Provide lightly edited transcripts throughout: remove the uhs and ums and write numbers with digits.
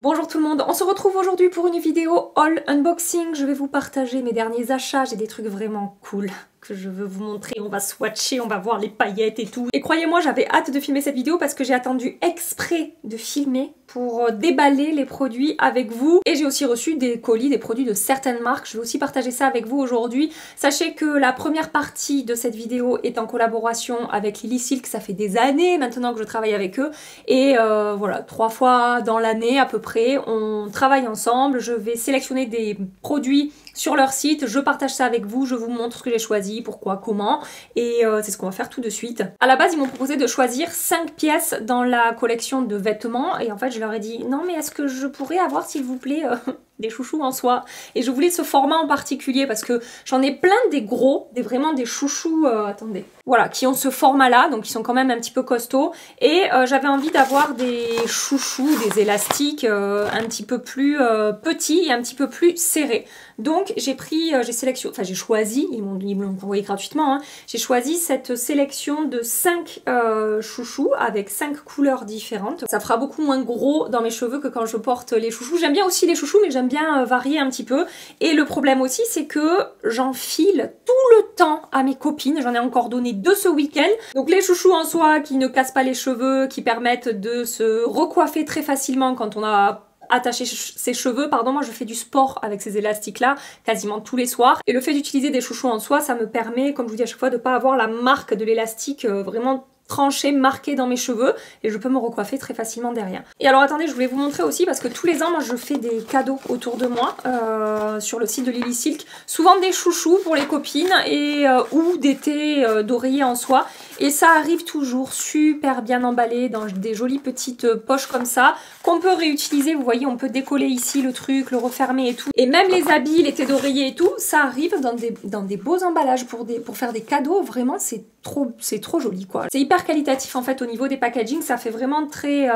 Bonjour tout le monde, on se retrouve aujourd'hui pour une vidéo haul unboxing. Je vais vous partager mes derniers achats, j'ai des trucs vraiment cool que je veux vous montrer. On va swatcher, on va voir les paillettes et tout. Et croyez-moi, j'avais hâte de filmer cette vidéo parce que j'ai attendu exprès de filmer pour déballer les produits avec vous. Et j'ai aussi reçu des colis, des produits de certaines marques. Je vais aussi partager ça avec vous aujourd'hui. Sachez que la première partie de cette vidéo est en collaboration avec Lily Silk. Ça fait des années maintenant que je travaille avec eux. Et voilà, 3 fois dans l'année à peu près, on travaille ensemble. Je vais sélectionner des produits sur leur site, je partage ça avec vous, je vous montre ce que j'ai choisi, pourquoi, comment, et c'est ce qu'on va faire tout de suite. À la base, ils m'ont proposé de choisir 5 pièces dans la collection de vêtements, et en fait, je leur ai dit, non mais est-ce que je pourrais avoir, s'il vous plaît, des chouchous en soie? Et je voulais ce format en particulier, parce que j'en ai plein des gros, vraiment des chouchous, attendez, voilà, qui ont ce format-là, donc qui sont quand même un petit peu costauds, et j'avais envie d'avoir des chouchous, des élastiques un petit peu plus petits et un petit peu plus serrés. Donc j'ai pris, j'ai choisi, ils me l'ont envoyé gratuitement, hein, j'ai choisi cette sélection de 5 chouchous avec 5 couleurs différentes. Ça fera beaucoup moins gros dans mes cheveux que quand je porte les chouchous. J'aime bien aussi les chouchous, mais j'aime bien varier un petit peu. Et le problème aussi, c'est que j'enfile tout le temps à mes copines. J'en ai encore donné 2 ce week-end. Donc les chouchous en soie qui ne cassent pas les cheveux, qui permettent de se recoiffer très facilement quand on a attacher ses cheveux, pardon, moi je fais du sport avec ces élastiques là quasiment tous les soirs, et le fait d'utiliser des chouchous en soie, ça me permet, comme je vous dis à chaque fois, de pas avoir la marque de l'élastique vraiment tranché, marqué dans mes cheveux, et je peux me recoiffer très facilement derrière. Et alors attendez, je voulais vous montrer aussi, parce que tous les ans, moi je fais des cadeaux autour de moi, sur le site de Lily Silk, souvent des chouchous pour les copines, et ou des thés d'oreiller en soie, et ça arrive toujours super bien emballé dans des jolies petites poches comme ça, qu'on peut réutiliser. Vous voyez, on peut décoller ici le truc, le refermer et tout, et même les habits, les thés d'oreiller et tout, ça arrive dans des beaux emballages pour faire des cadeaux. Vraiment, c'est trop joli quoi. C'est hyper qualitatif en fait au niveau des packaging, ça fait vraiment très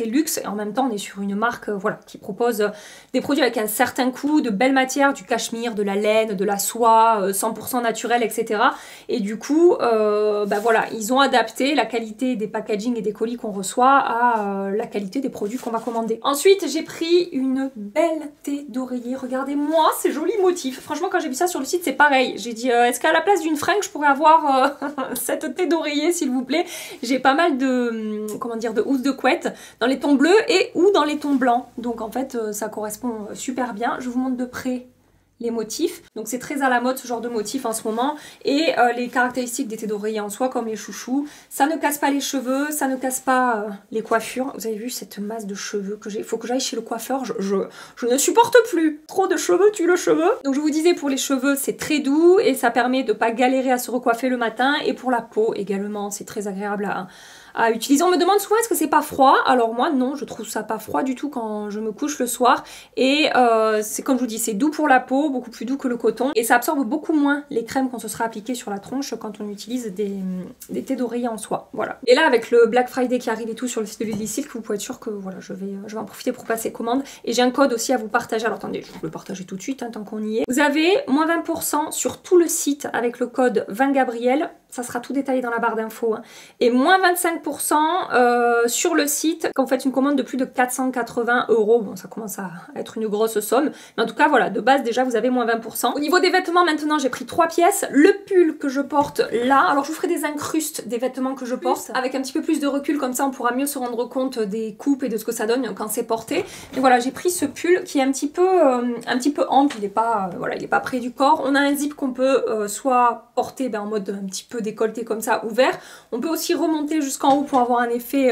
luxe, et en même temps on est sur une marque voilà, qui propose des produits avec un certain coût, de belles matières, du cachemire, de la laine, de la soie, 100% naturel, etc. Et du coup, bah voilà, ils ont adapté la qualité des packaging et des colis qu'on reçoit à la qualité des produits qu'on va commander. Ensuite, j'ai pris une belle thé d'oreiller, regardez-moi ces jolis motifs. Franchement, quand j'ai vu ça sur le site, c'est pareil. J'ai dit, est-ce qu'à la place d'une fringue, je pourrais avoir cette thé d'oreiller s'il vous plaît? J'ai pas mal de, comment dire, de housses de couette dans les tons bleus et ou dans les tons blancs, donc en fait ça correspond super bien. Je vous montre de près les motifs, donc c'est très à la mode ce genre de motif en ce moment, et les caractéristiques des thés d'oreiller en soie comme les chouchous, ça ne casse pas les cheveux, ça ne casse pas les coiffures. Vous avez vu cette masse de cheveux que j'ai? Il faut que j'aille chez le coiffeur, je ne supporte plus, trop de cheveux tue le cheveu. Donc je vous disais, pour les cheveux c'est très doux et ça permet de pas galérer à se recoiffer le matin, et pour la peau également c'est très agréable à utiliser. On me demande souvent est-ce que c'est pas froid? Alors moi non, je trouve ça pas froid du tout quand je me couche le soir, et c'est comme je vous dis, c'est doux pour la peau, beaucoup plus doux que le coton, et ça absorbe beaucoup moins les crèmes qu'on se sera appliquées sur la tronche quand on utilise des thés d'oreiller en soie. Voilà. Et là avec le Black Friday qui arrive et tout sur le site de Lily Silk, vous pouvez être sûr que voilà, je vais en profiter pour passer commande, et j'ai un code aussi à vous partager. Alors attendez, je vais vous le partager tout de suite hein, tant qu'on y est. Vous avez moins 20% sur tout le site avec le code 20 Gabriel. Ça sera tout détaillé dans la barre d'infos, hein. Et moins 25% sur le site quand vous faites une commande de plus de 480 €. Bon, ça commence à être une grosse somme, mais en tout cas voilà, de base déjà vous avez moins 20%. Au niveau des vêtements maintenant, j'ai pris 3 pièces. Le pull que je porte là, alors je vous ferai des incrustes des vêtements que je porte avec un petit peu plus de recul, comme ça on pourra mieux se rendre compte des coupes et de ce que ça donne quand c'est porté. Et voilà, j'ai pris ce pull qui est un petit peu ample, il est pas voilà, il est pas près du corps. On a un zip qu'on peut soit porter en mode un petit peu décolleté comme ça, ouvert. On peut aussi remonter jusqu'en haut pour avoir un effet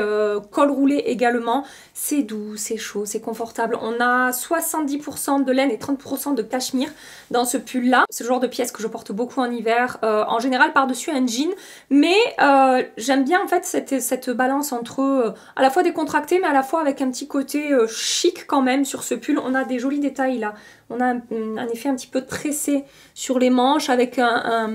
col roulé également. C'est doux, c'est chaud, c'est confortable. On a 70% de laine et 30% de cachemire dans ce pull là. C'est le genre de pièce que je porte beaucoup en hiver, en général par-dessus un jean, mais j'aime bien en fait cette balance entre à la fois décontracté mais à la fois avec un petit côté chic quand même sur ce pull. On a des jolis détails là. On a un effet un petit peu tressé sur les manches avec là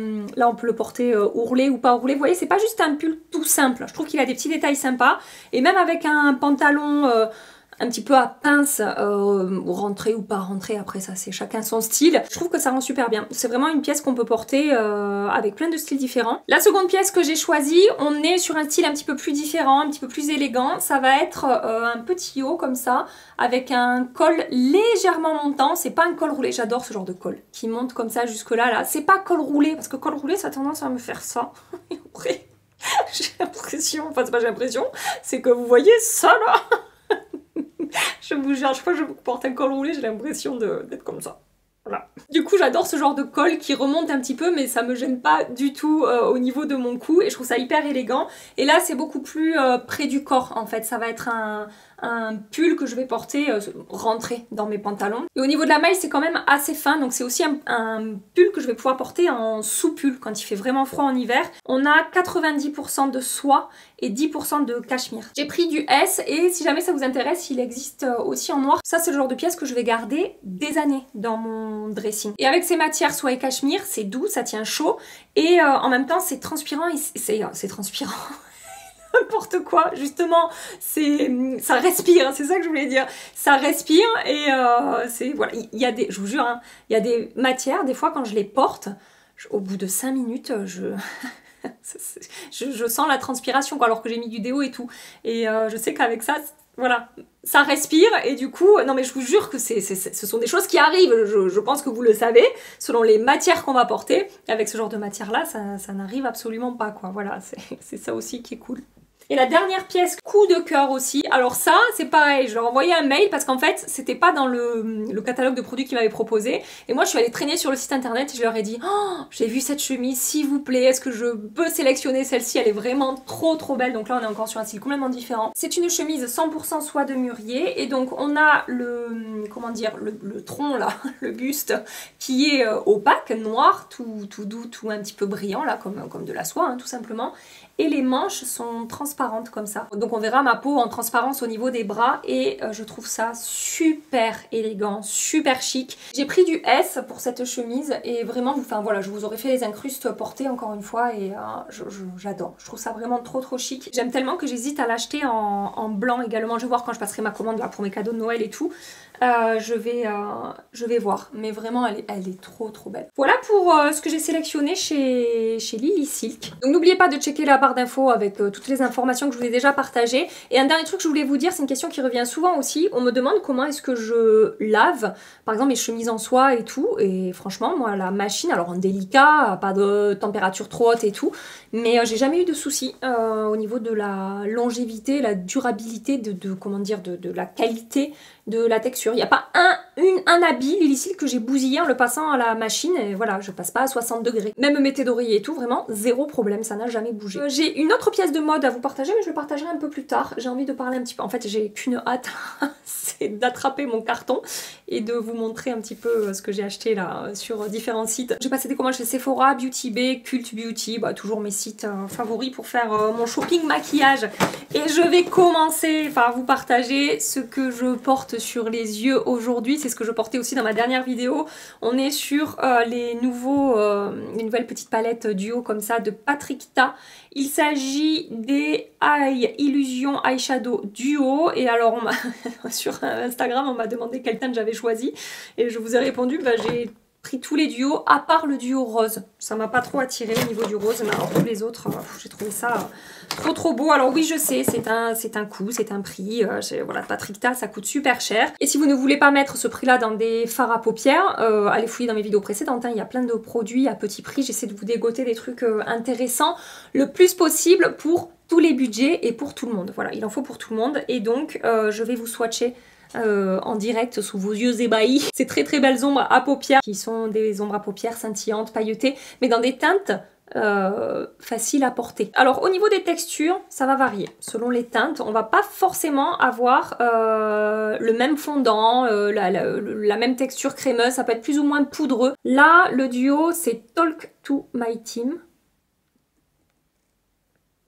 on peut le porter ourlé ou pas ourlé. Vous voyez, c'est pas juste un pull tout simple. Je trouve qu'il a des petits détails sympas, et même avec un pantalon un petit peu à pince, rentrer ou pas rentrer, après ça c'est chacun son style. Je trouve que ça rend super bien. C'est vraiment une pièce qu'on peut porter avec plein de styles différents. La seconde pièce que j'ai choisie, on est sur un style un petit peu plus différent, un petit peu plus élégant. Ça va être un petit haut comme ça, avec un col légèrement montant. C'est pas un col roulé, j'adore ce genre de col qui monte comme ça jusque là. C'est pas col roulé, parce que col roulé ça a tendance à me faire ça. Et après, j'ai l'impression, enfin c'est pas j'ai l'impression, c'est que vous voyez ça là. Je vous jure, chaque fois que je porte un col roulé, j'ai l'impression d'être comme ça. Voilà. Du coup, j'adore ce genre de col qui remonte un petit peu, mais ça me gêne pas du tout au niveau de mon cou, et je trouve ça hyper élégant. Et là, c'est beaucoup plus près du corps, en fait. Ça va être un pull que je vais porter rentrer dans mes pantalons. Et au niveau de la maille, c'est quand même assez fin, donc c'est aussi un pull que je vais pouvoir porter en sous-pull quand il fait vraiment froid en hiver. On a 90% de soie et 10% de cachemire. J'ai pris du S, et si jamais ça vous intéresse, il existe aussi en noir. Ça, c'est le genre de pièce que je vais garder des années dans mon dressing. Et avec ces matières soie et cachemire, c'est doux, ça tient chaud, et en même temps, c'est transpirant, et c'est transpirant. N'importe quoi, justement, ça respire, hein, c'est ça que je voulais dire. Ça respire, et c'est voilà, il y a des, je vous jure, hein, il y a des matières, des fois quand je les porte, au bout de 5 minutes, je sens la transpiration, quoi, alors que j'ai mis du déo et tout. Et je sais qu'avec ça, voilà, ça respire, et du coup, non mais je vous jure que ce sont des choses qui arrivent, je pense que vous le savez, selon les matières qu'on va porter. Avec ce genre de matière-là, ça n'arrive absolument pas, quoi. Voilà, c'est ça aussi qui est cool. Et la dernière pièce, coup de cœur aussi. Alors ça, c'est pareil, je leur ai envoyé un mail parce qu'en fait, c'était pas dans le catalogue de produits qu'ils m'avaient proposé. Et moi, je suis allée traîner sur le site internet et je leur ai dit « Oh, j'ai vu cette chemise, s'il vous plaît, est-ce que je peux sélectionner celle-ci? Elle est vraiment trop belle. » Donc là, on est encore sur un style complètement différent. C'est une chemise 100% soie de mûrier. Et donc, on a comment dire, le tronc là, le buste, qui est opaque, noir, tout doux, tout un petit peu brillant là, comme de la soie, hein, tout simplement. Et les manches sont transparentes comme ça. Donc on verra ma peau en transparence au niveau des bras, et je trouve ça super élégant, super chic. J'ai pris du S pour cette chemise, et vraiment, enfin voilà, je vous aurais fait les incrustes portées encore une fois, et j'adore. Je trouve ça vraiment trop chic. J'aime tellement que j'hésite à l'acheter en blanc également. Je vais voir quand je passerai ma commande là pour mes cadeaux de Noël et tout. Je vais voir, mais vraiment elle est trop belle. Voilà pour ce que j'ai sélectionné chez Lily Silk. Donc n'oubliez pas de checker la barre d'infos avec toutes les informations que je vous ai déjà partagées. Et un dernier truc que je voulais vous dire, c'est une question qui revient souvent aussi. On me demande comment est-ce que je lave, par exemple, mes chemises en soie et tout. Et franchement, moi, la machine, alors en délicat, pas de température trop haute et tout, mais j'ai jamais eu de soucis au niveau de la longévité, la durabilité, comment dire, de la qualité de la texture. Il n'y a pas un habit Lily Silk que j'ai bousillé en le passant à la machine, et voilà, je passe pas à 60 degrés. Même mes thés d'oreiller et tout, vraiment zéro problème, ça n'a jamais bougé. J'ai une autre pièce de mode à vous partager, mais je le partagerai un peu plus tard. J'ai envie de parler un petit peu, en fait j'ai qu'une hâte, c'est d'attraper mon carton et de vous montrer un petit peu ce que j'ai acheté là sur différents sites. J'ai passé des commandes chez Sephora, Beauty Bay, Cult Beauty, bah, toujours mes sites favoris pour faire mon shopping maquillage. Et je vais commencer par vous partager ce que je porte sur les yeux aujourd'hui. C'est ce que je portais aussi dans ma dernière vidéo. On est sur les nouvelles petites palettes duo comme ça de Patrick Ta. Il s'agit des Eye Illusion Eyeshadow Duo. Et alors sur Instagram on m'a demandé quel teint j'avais choisi, et je vous ai répondu bah, j'ai pris tous les duos à part le duo rose. Ça m'a pas trop attiré au niveau du rose, mais alors tous les autres, j'ai trouvé ça trop beau. Alors oui, je sais, c'est un coût, c'est un prix. Voilà, Patrick Ta, ça coûte super cher. Et si vous ne voulez pas mettre ce prix-là dans des fards à paupières, allez fouiller dans mes vidéos précédentes. Hein, il y a plein de produits à petit prix. J'essaie de vous dégoter des trucs intéressants le plus possible pour tous les budgets et pour tout le monde. Voilà, il en faut pour tout le monde. Et donc, je vais vous swatcher en direct sous vos yeux ébahis ces très belles ombres à paupières qui sont des ombres à paupières scintillantes, pailletées, mais dans des teintes faciles à porter. Alors au niveau des textures, ça va varier selon les teintes. On va pas forcément avoir le même fondant, la même texture crémeuse, ça peut être plus ou moins poudreux. Là, le duo, c'est Talk to My Team.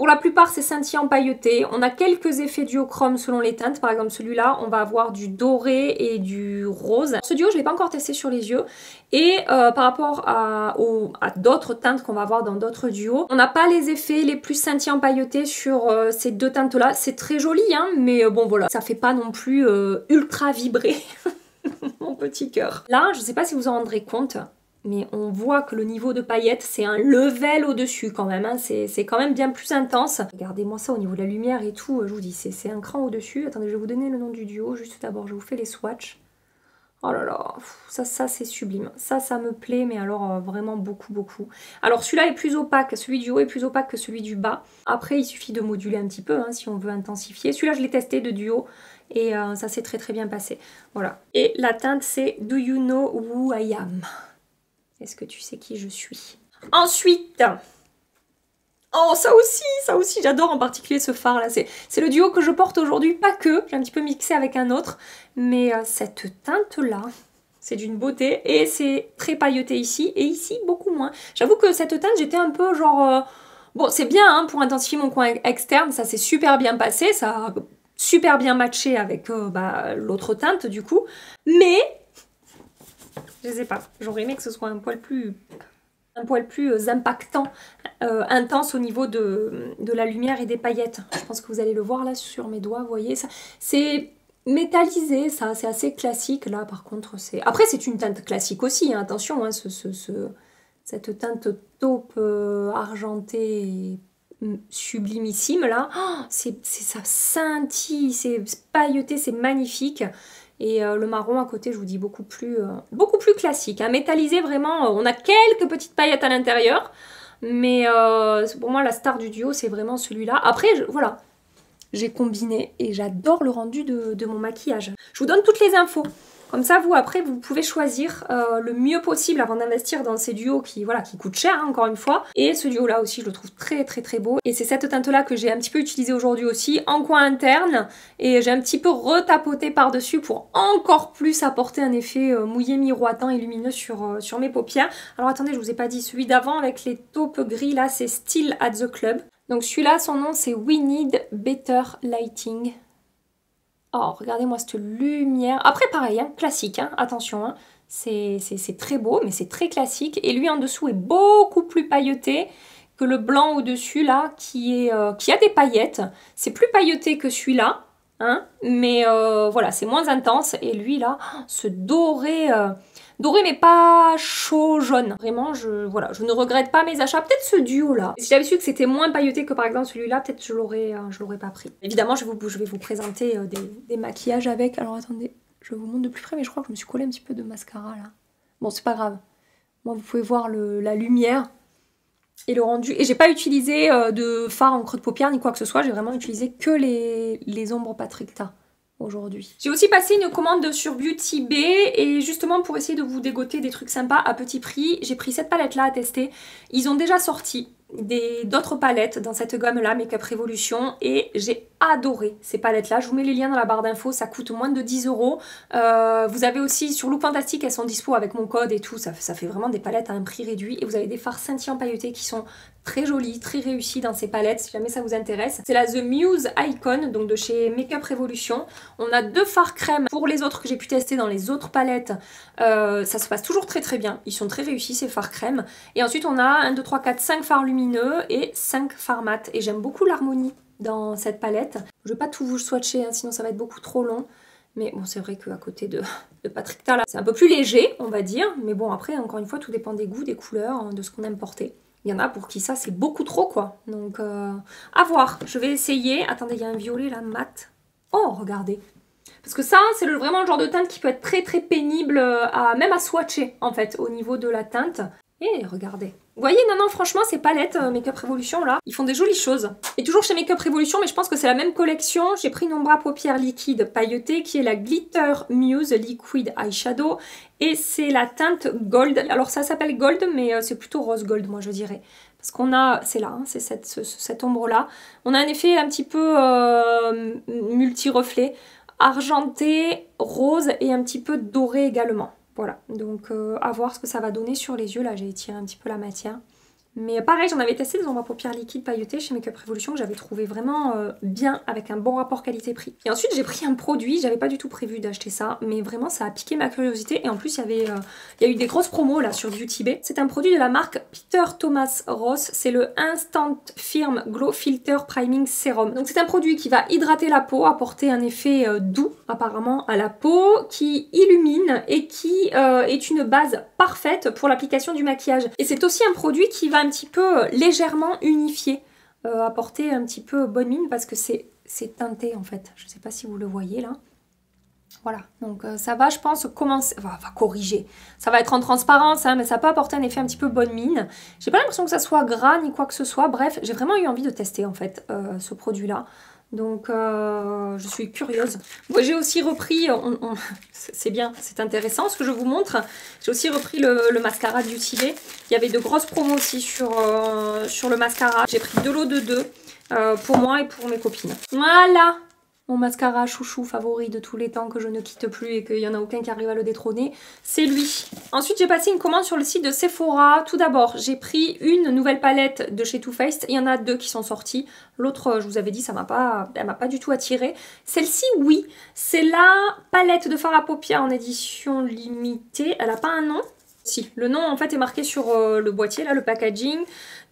Pour la plupart, c'est scintillant pailleté. On a quelques effets duochrome selon les teintes. Par exemple, celui-là, on va avoir du doré et du rose. Ce duo, je ne l'ai pas encore testé sur les yeux. Et par rapport à d'autres teintes qu'on va avoir dans d'autres duos, on n'a pas les effets les plus scintillants pailletés sur ces deux teintes-là. C'est très joli, hein, mais bon, voilà. Ça fait pas non plus ultra vibrer mon petit cœur. Là, je ne sais pas si vous en rendrez compte, mais on voit que le niveau de paillettes, c'est un level au-dessus quand même, hein. C'est quand même bien plus intense. Regardez-moi ça au niveau de la lumière et tout, je vous dis, c'est un cran au-dessus. Attendez, je vais vous donner le nom du duo, juste d'abord, je vous fais les swatchs. Oh là là, ça c'est sublime. Ça me plaît, mais alors vraiment beaucoup, beaucoup. Alors celui-là est plus opaque, celui du haut est plus opaque que celui du bas. Après, il suffit de moduler un petit peu, hein, si on veut intensifier. Celui-là, je l'ai testé de duo. Et ça s'est très très bien passé. Voilà. Et la teinte, c'est Do You Know Who I Am? Est-ce que tu sais qui je suis? Ensuite, oh ça aussi, j'adore en particulier ce fard là. C'est le duo que je porte aujourd'hui, pas que. J'ai un petit peu mixé avec un autre. Mais cette teinte là, c'est d'une beauté. Et c'est très pailleté ici, et ici beaucoup moins. J'avoue que cette teinte, j'étais un peu genre... bon, c'est bien hein, pour intensifier mon coin externe, ça s'est super bien passé. Ça a super bien matché avec l'autre teinte du coup. Mais... je sais pas, j'aurais aimé que ce soit un poil plus impactant, intense au niveau de la lumière et des paillettes. Je pense que vous allez le voir là sur mes doigts, vous voyez ça. C'est métallisé, ça, c'est assez classique. Là par contre, c'est... Après c'est une teinte classique aussi, hein, attention, hein, cette teinte taupe argentée sublimissime là, oh, ça scintille, c'est pailleté, c'est magnifique. Et le marron à côté, je vous dis, beaucoup plus classique. Hein. Métallisé, vraiment, on a quelques petites paillettes à l'intérieur. Mais pour moi, la star du duo, c'est vraiment celui-là. Après, voilà, j'ai combiné et j'adore le rendu de mon maquillage. Je vous donne toutes les infos. Comme ça, vous, après, vous pouvez choisir le mieux possible avant d'investir dans ces duos qui coûtent cher, hein, encore une fois. Et ce duo-là aussi, je le trouve très, très, très beau. Et c'est cette teinte-là que j'ai un petit peu utilisée aujourd'hui aussi, en coin interne. Et j'ai un petit peu retapoté par-dessus pour encore plus apporter un effet mouillé, miroitant et lumineux sur mes paupières. Alors, attendez, je vous ai pas dit, celui d'avant avec les taupes gris, là, c'est Still at the Club. Donc, celui-là, son nom, c'est We Need Better Lighting. Oh, regardez-moi cette lumière. Après, pareil, hein, classique, hein, attention. Hein, c'est très beau, mais c'est très classique. Et lui, en dessous, est beaucoup plus pailleté que le blanc au-dessus, là, qui a des paillettes. C'est plus pailleté que celui-là, hein, mais voilà, c'est moins intense. Et lui, là, ce doré... doré mais pas chaud jaune. Vraiment, je ne regrette pas mes achats. Peut-être ce duo là. Si j'avais su que c'était moins pailleté que par exemple celui-là, peut-être je l'aurais pas pris. Évidemment, je vais vous présenter des maquillages avec. Alors attendez, je vous montre de plus près, mais je crois que je me suis collé un petit peu de mascara là. Bon, c'est pas grave. Moi, vous pouvez voir la lumière et le rendu. Et j'ai pas utilisé de fard en creux de paupière ni quoi que ce soit. J'ai vraiment utilisé que les ombres Patrickta aujourd'hui. J'ai aussi passé une commande sur Beauty Bay et justement pour essayer de vous dégoter des trucs sympas à petit prix, j'ai pris cette palette là à tester. Ils ont déjà sorti d'autres palettes dans cette gamme là, Make Up Revolution, et j'ai adoré ces palettes là. Je vous mets les liens dans la barre d'infos, ça coûte moins de 10 €. Vous avez aussi sur Look Fantastic, elles sont dispo avec mon code et tout, ça fait vraiment des palettes à un prix réduit, et vous avez des fards scintillants pailletés qui sont très jolis, très réussis dans ces palettes si jamais ça vous intéresse. C'est la The Muse Icon, donc de chez Make Up Revolution. On a 2 fards crème. Pour les autres que j'ai pu tester dans les autres palettes, ça se passe toujours très très bien. Ils sont très réussis ces fards crème. Et ensuite on a 1, 2, 3, 4, 5 fards lumineux et 5 fards mat. Et j'aime beaucoup l'harmonie dans cette palette. Je vais pas tout vous swatcher, hein, sinon ça va être beaucoup trop long. Mais bon, c'est vrai qu'à côté de Patrickta, là, c'est un peu plus léger, on va dire. Mais bon, après, encore une fois, tout dépend des goûts, des couleurs, hein, de ce qu'on aime porter. Il y en a pour qui ça, c'est beaucoup trop, quoi. Donc, à voir. Je vais essayer. Attendez, il y a un violet, là, mat. Oh, regardez. Parce que ça, c'est vraiment le genre de teinte qui peut être très, très pénible, même à swatcher, en fait, au niveau de la teinte. Et regardez. Vous voyez, non, franchement, ces palettes Make Up Revolution, là, ils font des jolies choses. Et toujours chez Make Up Revolution, mais je pense que c'est la même collection. J'ai pris une ombre à paupières liquide pailletée qui est la Glitter Muse Liquid Eyeshadow. Et c'est la teinte Gold. Alors, ça s'appelle Gold, mais c'est plutôt rose gold, moi, je dirais. Parce qu'on a, c'est là, hein, c'est cette ombre-là. On a un effet un petit peu multi-reflet, argenté, rose et un petit peu doré également. Voilà, donc à voir ce que ça va donner sur les yeux. Là, j'ai étiré un petit peu la matière. Mais pareil, j'en avais testé des ombres à paupières liquides pailletées chez Makeup Revolution que j'avais trouvé vraiment bien avec un bon rapport qualité-prix. Et ensuite j'ai pris un produit, j'avais pas du tout prévu d'acheter ça, mais vraiment ça a piqué ma curiosité. Et en plus il y a eu des grosses promos là sur Beauty Bay. C'est un produit de la marque Peter Thomas Roth, c'est le Instant Firm Glow Filter Priming Serum. Donc c'est un produit qui va hydrater la peau, apporter un effet doux apparemment à la peau, qui illumine et qui est une base parfaite pour l'application du maquillage. Et c'est aussi un produit qui va un petit peu légèrement unifier, apporter un petit peu bonne mine parce que c'est teinté en fait. Je sais pas si vous le voyez là. Voilà, donc ça va je pense commencer, va corriger. Ça va être en transparence hein, mais ça peut apporter un effet un petit peu bonne mine. J'ai pas l'impression que ça soit gras ni quoi que ce soit. Bref, j'ai vraiment eu envie de tester en fait ce produit là. Donc je suis curieuse. Moi j'ai aussi repris, c'est bien, c'est intéressant ce que je vous montre. J'ai aussi repris le mascara Beauty Bay. Il y avait de grosses promos aussi sur le mascara. J'ai pris de l'eau de 2 pour moi et pour mes copines. Voilà! Mon mascara chouchou favori de tous les temps que je ne quitte plus et qu'il n'y en a aucun qui arrive à le détrôner, c'est lui. Ensuite, j'ai passé une commande sur le site de Sephora. Tout d'abord, j'ai pris une nouvelle palette de chez Too Faced. Il y en a 2 qui sont sorties. L'autre, je vous avais dit, elle m'a pas du tout attirée. Celle-ci, oui, c'est la palette de fard à paupières en édition limitée. Elle n'a pas un nom? Si, le nom en fait est marqué sur le boîtier, là, le packaging.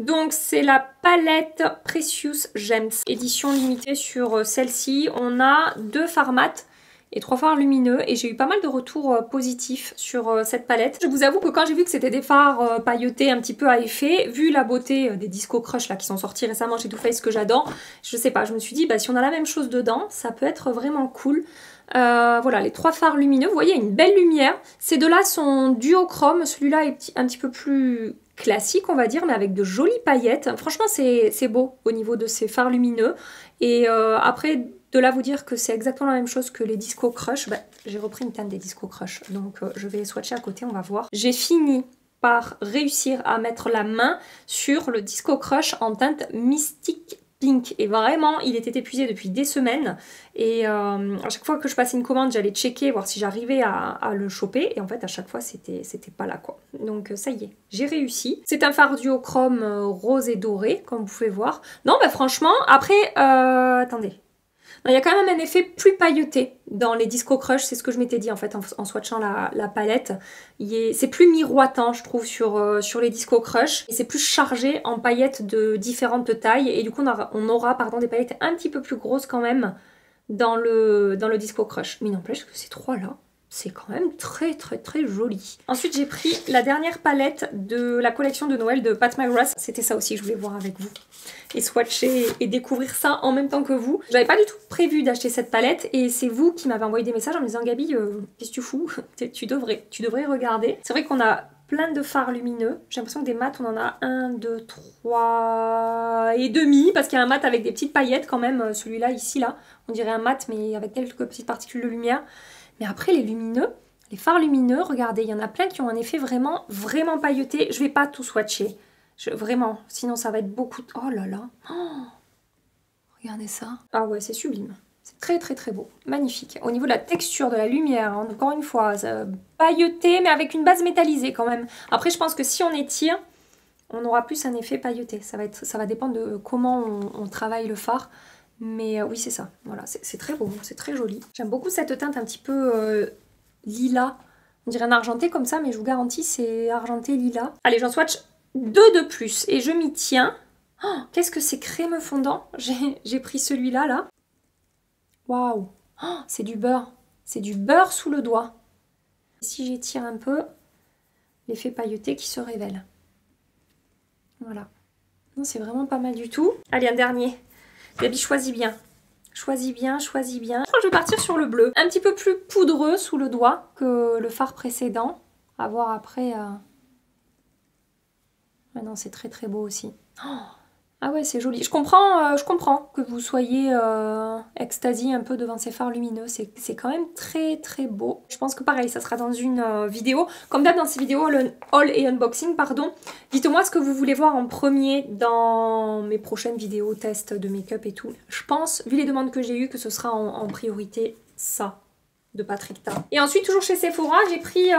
Donc c'est la palette Precious Gems, édition limitée sur celle-ci. On a 2 fards mat et 3 fards lumineux et j'ai eu pas mal de retours positifs sur cette palette. Je vous avoue que quand j'ai vu que c'était des fards pailletés un petit peu à effet, vu la beauté des Disco Crush là qui sont sortis récemment chez Too Faced que j'adore, je sais pas, je me suis dit bah si on a la même chose dedans, ça peut être vraiment cool. Voilà, les 3 fards lumineux, vous voyez, une belle lumière. Ces deux-là sont duochrome, celui-là est un petit peu plus classique, on va dire, mais avec de jolies paillettes. Franchement, c'est beau au niveau de ces fards lumineux. Et après, de là vous dire que c'est exactement la même chose que les Disco Crush, bah, j'ai repris une teinte des Disco Crush, donc je vais swatcher à côté, on va voir. J'ai fini par réussir à mettre la main sur le Disco Crush en teinte Mystic Pink et vraiment il était épuisé depuis des semaines et à chaque fois que je passais une commande j'allais checker voir si j'arrivais à le choper et en fait à chaque fois c'était pas là quoi. Donc ça y est, j'ai réussi. C'est un fard duochrome rose et doré comme vous pouvez voir. Non bah franchement après attendez. Il y a quand même un effet plus pailleté dans les Disco Crush, c'est ce que je m'étais dit en fait en swatchant la palette. C'est plus miroitant je trouve sur les Disco Crush. Et c'est plus chargé en paillettes de différentes tailles et du coup on aura pardon, des paillettes un petit peu plus grosses quand même dans le Disco Crush. Mais n'empêche que ces 3 là, c'est quand même très joli. Ensuite j'ai pris la dernière palette de la collection de Noël de Pat McGrath. C'était ça aussi que je voulais voir avec vous. Et swatcher et découvrir ça en même temps que vous. J'avais pas du tout prévu d'acheter cette palette et c'est vous qui m'avez envoyé des messages en me disant Gabi, qu'est-ce que tu fous? tu devrais regarder. C'est vrai qu'on a plein de fards lumineux. J'ai l'impression que des mats on en a 1, 2, 3 et demi parce qu'il y a un mat avec des petites paillettes quand même. Celui-là ici là, on dirait un mat mais avec quelques petites particules de lumière. Mais après les lumineux, les fards lumineux, regardez, il y en a plein qui ont un effet vraiment pailleté. Je vais pas tout swatcher. Vraiment, sinon ça va être beaucoup... Oh là là, oh, regardez ça. Ah ouais, c'est sublime. C'est très beau, magnifique. Au niveau de la texture, de la lumière, hein, encore une fois, pailleté, mais avec une base métallisée quand même. Après, je pense que si on étire, on aura plus un effet pailleté. Ça va dépendre de comment on travaille le fard. Mais oui, c'est ça. Voilà, c'est très beau, c'est très joli. J'aime beaucoup cette teinte un petit peu lilas. On dirait un argenté comme ça, mais je vous garantis, c'est argenté lilas. Allez, j'en swatch 2 de plus et je m'y tiens. Oh, qu'est-ce que c'est crémeux fondant. J'ai pris celui-là, là. Waouh, oh, c'est du beurre. C'est du beurre sous le doigt. Si j'étire un peu, l'effet pailleté qui se révèle. Voilà. Non, c'est vraiment pas mal du tout. Allez, un dernier. Gabi, choisis bien. Choisis bien, choisis bien. Je vais partir sur le bleu. Un petit peu plus poudreux sous le doigt que le fard précédent. À voir après... Ah non, c'est très beau aussi. Oh, ah ouais, c'est joli. Je comprends que vous soyez extasié un peu devant ces fards lumineux. C'est quand même très beau. Je pense que pareil, ça sera dans une vidéo. Comme d'hab dans ces vidéos, le haul et unboxing, pardon. Dites-moi ce que vous voulez voir en premier dans mes prochaines vidéos, tests de make-up et tout. Je pense, vu les demandes que j'ai eues, que ce sera en priorité ça. de Patrick Ta. Et ensuite, toujours chez Sephora, j'ai pris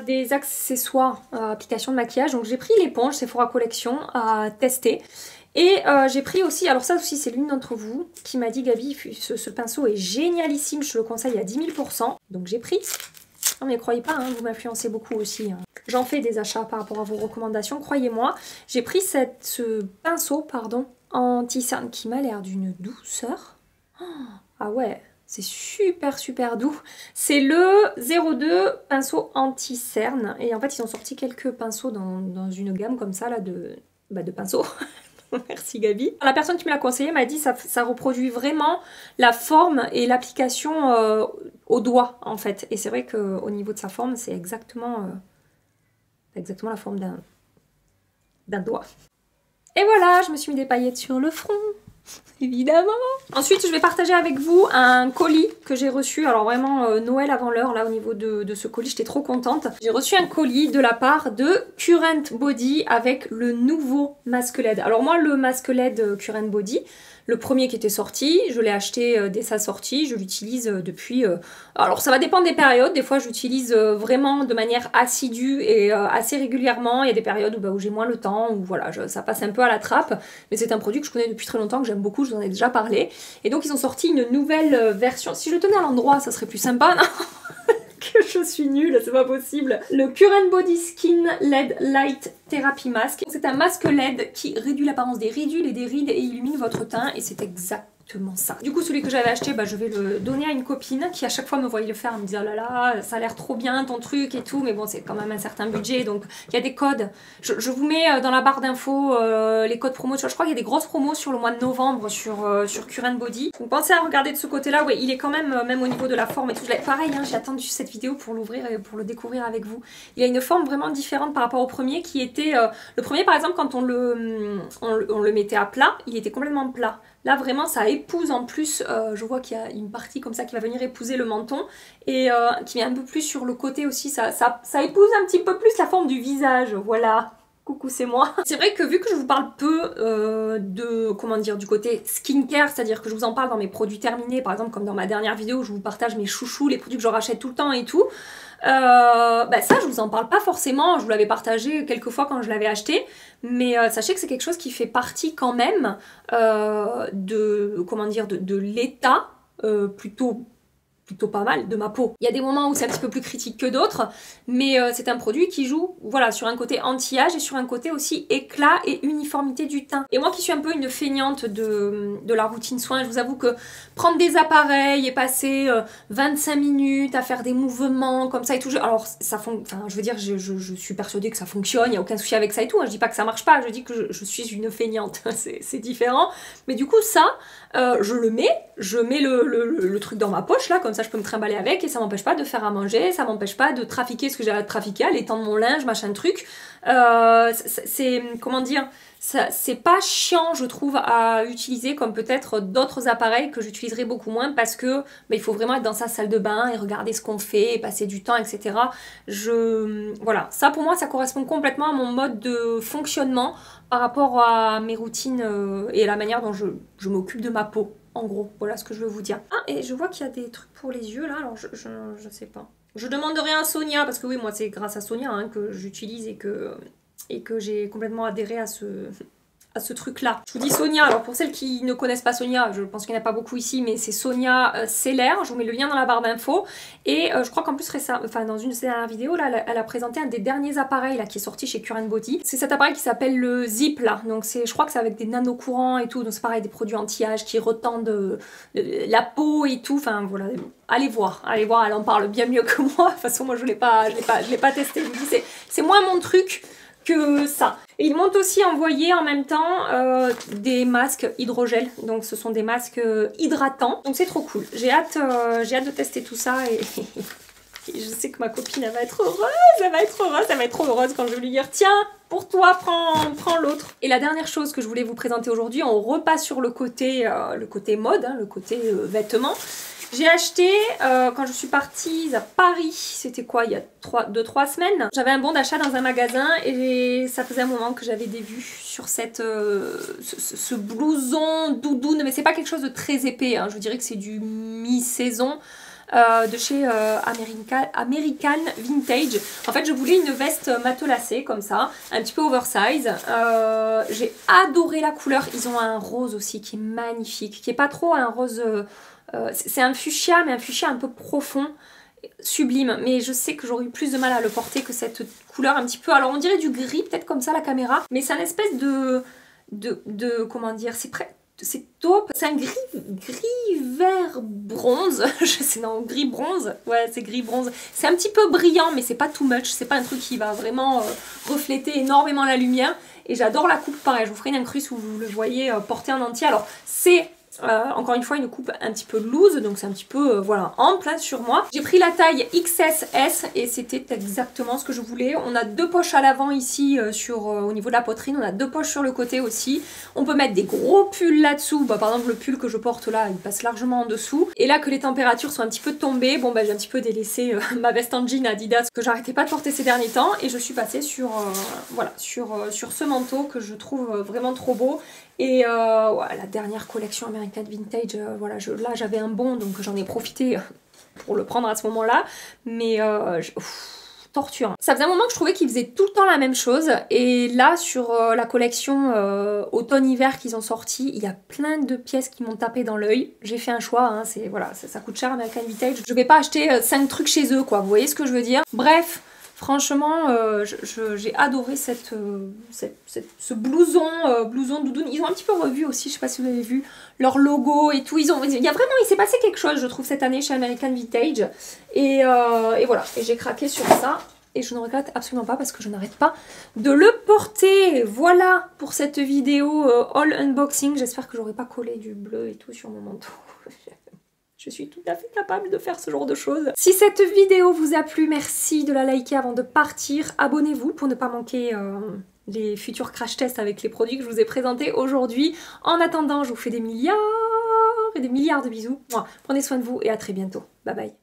des accessoires application de maquillage. Donc j'ai pris l'éponge Sephora Collection à tester. Et j'ai pris aussi, alors ça aussi c'est l'une d'entre vous qui m'a dit Gabi, ce pinceau est génialissime, je le conseille à 10 000 %. Donc j'ai pris. Non mais croyez pas, hein, vous m'influencez beaucoup aussi. Hein. J'en fais des achats par rapport à vos recommandations, croyez-moi. J'ai pris ce pinceau, pardon, anti-cerne qui m'a l'air d'une douceur. Oh, ah ouais, c'est super doux. C'est le 02 pinceau anti-cerne. Et en fait, ils ont sorti quelques pinceaux dans une gamme comme ça, là, de pinceaux. Merci Gabi. La personne qui me l'a conseillé m'a dit ça reproduit vraiment la forme et l'application au doigt en fait. Et c'est vrai qu'au niveau de sa forme, c'est exactement la forme d'un doigt. Et voilà, je me suis mis des paillettes sur le front. Évidemment. Ensuite, je vais partager avec vous un colis que j'ai reçu. Alors vraiment, Noël avant l'heure, là, au niveau de ce colis, j'étais trop contente. J'ai reçu un colis de la part de Current Body avec le nouveau masque LED. Alors moi, le masque LED Current Body, le premier qui était sorti, je l'ai acheté dès sa sortie. Je l'utilise depuis... Alors ça va dépendre des périodes. Des fois, j'utilise vraiment de manière assidue et assez régulièrement. Il y a des périodes où j'ai moins le temps, où voilà, ça passe un peu à la trappe. Mais c'est un produit que je connais depuis très longtemps, que j'aime beaucoup, je vous en ai déjà parlé. Et donc ils ont sorti une nouvelle version. Si je le tenais à l'endroit, ça serait plus sympa, non? Que je suis nulle, c'est pas possible. Le Current Body Skin LED Light Therapy Mask. C'est un masque LED qui réduit l'apparence des ridules et des rides et illumine votre teint. Et c'est exactement ça. Du coup, celui que j'avais acheté, je vais le donner à une copine qui à chaque fois me voyait le faire, elle me disait oh là là, ça a l'air trop bien ton truc et tout, mais bon, c'est quand même un certain budget, donc il y a des codes. Je vous mets dans la barre d'infos les codes promo. Je crois qu'il y a des grosses promos sur le mois de novembre sur Current Body. Donc pensez à regarder de ce côté-là. Oui, il est quand même au niveau de la forme et tout. Pareil, hein, j'ai attendu cette vidéo pour l'ouvrir et pour le découvrir avec vous. Il a une forme vraiment différente par rapport au premier qui était... le premier, par exemple, quand on le mettait à plat, il était complètement plat. Là vraiment ça épouse en plus, je vois qu'il y a une partie comme ça qui va venir épouser le menton et qui vient un peu plus sur le côté aussi, ça épouse un petit peu plus la forme du visage, voilà. Coucou, c'est moi. C'est vrai que vu que je vous parle peu du côté skincare, c'est-à-dire que je vous en parle dans mes produits terminés, par exemple comme dans ma dernière vidéo où je vous partage mes chouchous, les produits que je rachète tout le temps et tout, ça je vous en parle pas forcément, je vous l'avais partagé quelques fois quand je l'avais acheté, mais sachez que c'est quelque chose qui fait partie quand même de l'état plutôt pas mal de ma peau. Il y a des moments où c'est un petit peu plus critique que d'autres, mais c'est un produit qui joue voilà, sur un côté anti-âge et sur un côté aussi éclat et uniformité du teint. Et moi qui suis un peu une feignante de la routine soin, je vous avoue que prendre des appareils et passer 25 minutes à faire des mouvements comme ça et tout, alors ça je veux dire, je suis persuadée que ça fonctionne, il n'y a aucun souci avec ça et tout, hein. Je dis pas que ça marche pas, je dis que je suis une feignante, c'est différent, mais du coup ça, je mets le truc dans ma poche là, comme ça je peux me trimballer avec et ça m'empêche pas de faire à manger, ça m'empêche pas de trafiquer ce que j'ai à trafiquer, aller tendre mon linge, machin truc. C'est, comment dire, c'est pas chiant je trouve à utiliser comme peut-être d'autres appareils que j'utiliserai beaucoup moins parce que il faut vraiment être dans sa salle de bain et regarder ce qu'on fait, et passer du temps, etc. Voilà, ça pour moi ça correspond complètement à mon mode de fonctionnement par rapport à mes routines et à la manière dont je m'occupe de ma peau. En gros, voilà ce que je veux vous dire. Ah, et je vois qu'il y a des trucs pour les yeux là, alors je sais pas. Je demanderai à Sonia, parce que oui, moi c'est grâce à Sonia hein, que j'utilise et que j'ai complètement adhéré à ce truc-là. Je vous dis Sonia, alors pour celles qui ne connaissent pas Sonia, je pense qu'il n'y en a pas beaucoup ici, mais c'est Sonia Seller, je vous mets le lien dans la barre d'infos. Et je crois qu'en plus dans une de ses dernières vidéos, là, elle a présenté un des derniers appareils là, qui est sorti chez Current Body. C'est cet appareil qui s'appelle le Zip là, donc je crois que c'est avec des nanocourants et tout, donc c'est pareil, des produits anti-âge qui retendent la peau et tout, enfin voilà. Allez voir, elle en parle bien mieux que moi. De toute façon, moi je l'ai pas testé, je vous dis, c'est moins mon truc que ça. Et ils m'ont aussi envoyé en même temps des masques hydrogel, donc ce sont des masques hydratants, donc c'est trop cool. J'ai hâte de tester tout ça et je sais que ma copine elle va être trop heureuse quand je vais lui dire tiens, pour toi prends l'autre. Et la dernière chose que je voulais vous présenter aujourd'hui, on repasse sur le côté mode, hein, le côté vêtements. J'ai acheté, quand je suis partie à Paris, c'était quoi, il y a 2-3 semaines, j'avais un bon d'achat dans un magasin et ça faisait un moment que j'avais des vues sur ce blouson doudoune, mais c'est pas quelque chose de très épais, hein, je dirais que c'est du mi-saison. de chez American Vintage. En fait, je voulais une veste matelassée comme ça, un petit peu oversize. J'ai adoré la couleur. Ils ont un rose aussi qui est magnifique, qui est pas trop un rose... c'est un fuchsia, mais un fuchsia un peu profond. Sublime, mais je sais que j'aurais eu plus de mal à le porter que cette couleur un petit peu, alors on dirait du gris peut-être comme ça la caméra, mais c'est un espèce de comment dire, c'est taupe, c'est un gris vert bronze, je sais, non, gris bronze, ouais c'est gris bronze, c'est un petit peu brillant mais c'est pas too much, c'est pas un truc qui va vraiment refléter énormément la lumière, et j'adore la coupe, pareil, je vous ferai une incruste où vous le voyez porté en entier, alors c'est... encore une fois une coupe un petit peu loose, donc c'est un petit peu voilà, ample hein, sur moi. J'ai pris la taille XSS et c'était exactement ce que je voulais. On a deux poches à l'avant ici au niveau de la poitrine, on a deux poches sur le côté aussi. On peut mettre des gros pulls là-dessous, par exemple le pull que je porte là, il passe largement en dessous. Et là que les températures sont un petit peu tombées, bon j'ai un petit peu délaissé ma veste en jean Adidas que j'arrêtais pas de porter ces derniers temps, et je suis passée sur, voilà, sur ce manteau que je trouve vraiment trop beau. Et ouais, la dernière collection American Vintage, voilà, là j'avais un bon donc j'en ai profité pour le prendre à ce moment-là, mais torture. Hein. Ça faisait un moment que je trouvais qu'ils faisaient tout le temps la même chose, et là sur la collection automne-hiver qu'ils ont sorti, il y a plein de pièces qui m'ont tapé dans l'œil. J'ai fait un choix, hein, voilà, ça coûte cher American Vintage, je vais pas acheter 5 trucs chez eux quoi, vous voyez ce que je veux dire. Bref. Franchement, j'ai adoré ce blouson doudoune. Ils ont un petit peu revu aussi, je sais pas si vous avez vu, leur logo et tout. Il s'est passé quelque chose, je trouve, cette année chez American Vintage. Et voilà, et j'ai craqué sur ça. Et je ne regrette absolument pas parce que je n'arrête pas de le porter. Voilà pour cette vidéo haul unboxing. J'espère que j'aurai pas collé du bleu et tout sur mon manteau. Je suis tout à fait capable de faire ce genre de choses. Si cette vidéo vous a plu, merci de la liker avant de partir. Abonnez-vous pour ne pas manquer les futurs crash tests avec les produits que je vous ai présentés aujourd'hui. En attendant, je vous fais des milliards et des milliards de bisous. Prenez soin de vous et à très bientôt. Bye bye.